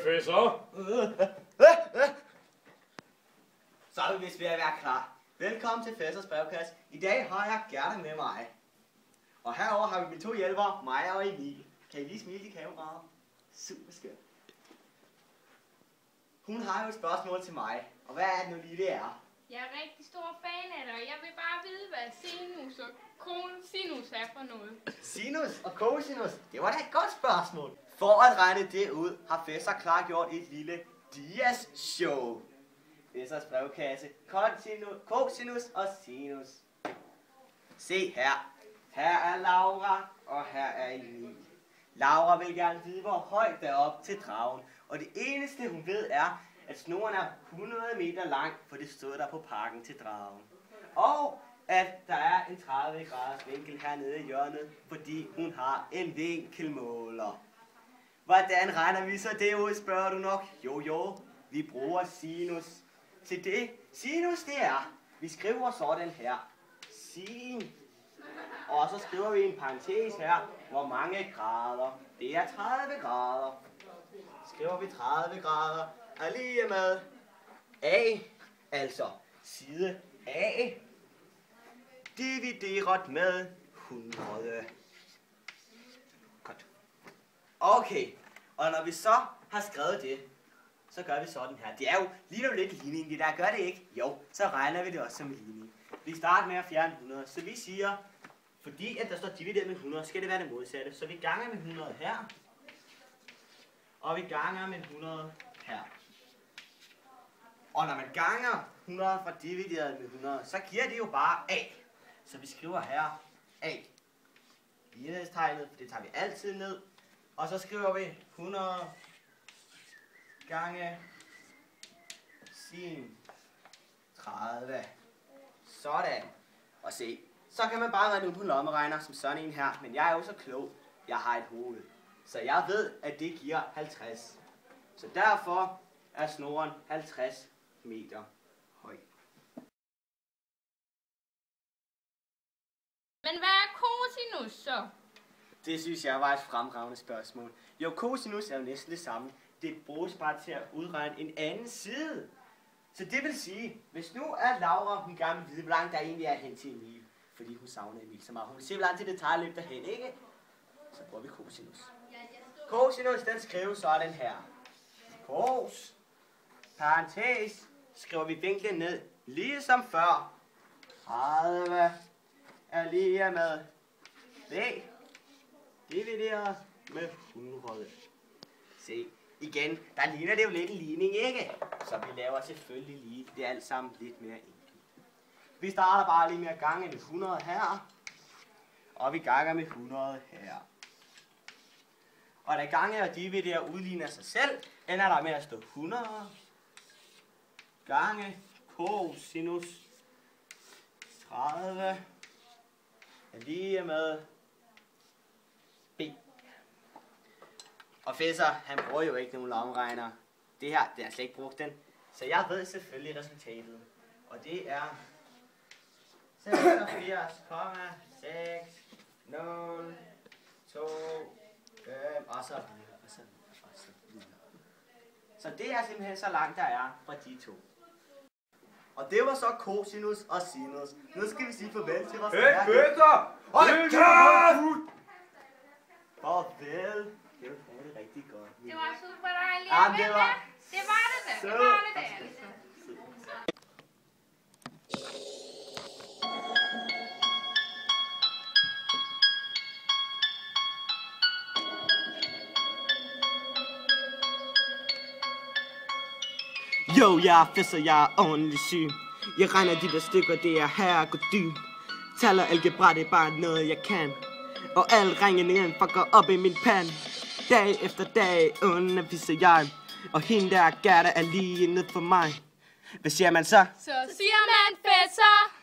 professor. Så er vi vist ved at være klar. Velkommen til Fessers brevkasse. I dag har jeg Gerda med mig. Og herover har vi mine 2 hjælpere, Maja og Emil. Kan I lige smile til kameraet? Super skønt. Hun har jo et spørgsmål til mig. Og hvad er det nu lige det er? Jeg er rigtig stor fan af dig, og jeg vil bare vide, hvad sinus og cosinus er for noget. Sinus og cosinus? Det var da et godt spørgsmål. For at regne det ud, har Fesser klargjort et lille Dias-show. Fessers brevkasse. Cosinus og sinus. Se her. Her er Laura, og her er Emil. Laura vil gerne vide, hvor højt der er op til dragen. Og det eneste hun ved er, at snoren er 100 meter lang, for det stod der på pakken til dragen. Og at der er en 30 graders vinkel hernede i hjørnet, fordi hun har en vinkelmåler. Hvordan regner vi så det ud, spørger du nok? Jo, vi bruger sinus. Til det, sinus det er, vi skriver sådan her. Sin. Og så skriver vi en parentes her, hvor mange grader. Det er 30 grader. Skriver vi 30 grader er lige med A, altså side A, divideret med 100. Godt. Okay, og når vi så har skrevet det, så gør vi sådan her. Det er jo lige lidt ligning, det der gør det ikke. Jo, så regner vi det også som ligning. Vi starter med at fjerne 100, så vi siger, fordi at der står divideret med 100, skal det være det modsatte. Så vi ganger med 100 her, og vi ganger med 100 her. Og når man ganger 100 fra divideret med 100, så giver det jo bare A. Så vi skriver her A. Lighedstegnet, for det tager vi altid ned. Og så skriver vi 100 gange sin 30. Sådan. Og se, så kan man bare regne ud på en lommeregner som sådan en her. Men jeg er jo så klog, jeg har et hoved. Så jeg ved, at det giver 50. Så derfor er snoren 50 meter høj. Men hvad er cosinus så? Det synes jeg var et fremragende spørgsmål. Jo, cosinus er jo næsten det samme. Det bruges bare til at udregne en anden side. Så det vil sige, hvis nu er Laura, hun gerne vil vide, hvor langt der egentlig er hen til Emil. Fordi hun savner Emil så meget. Hun vil se, hvor langt til detaljløb derhen, ikke? Så bruger vi cosinus. Cosinus, den skrives sådan her. Cos, parentes, skriver vi vinklen ned, ligesom før. 30 er lige med B, divideret med 100. Se, igen, der ligner det jo lidt en ligning, ikke? Så vi laver selvfølgelig lige, det er alt sammen lidt mere enkelt. Vi starter bare lige med at gange med 100 her, og vi ganger med 100 her. Og da gange og dividerer udligner sig selv, ender der med at stå 100 gange cosinus 30 er lige med B. Og Fesser, han bruger jo ikke nogen lommeregner. Det her, det har slet ikke brugt den. Så jeg ved selvfølgelig resultatet. Og det er 86,6 0 2 og så videre. Så det er simpelthen så langt der er fra de to. Og det var så cosinus og sinus. Nu skal vi sige farvel til vores Hey, Peter! Hold kæft! Farvel. Det var rigtig godt. Det var super dejligt. Ja, det var det da. Det var det da. Jo, jeg er Fesser, jeg er ordentlig syg. Jeg regner de der stykker, det er her og dyn. Taler algebra, det er bare noget jeg kan. Og al regningen fucker op i min pan. Dag efter dag underviser jeg. Og hende der Gerda er lige ned for mig. Hvad siger man så? Så siger man Fesser.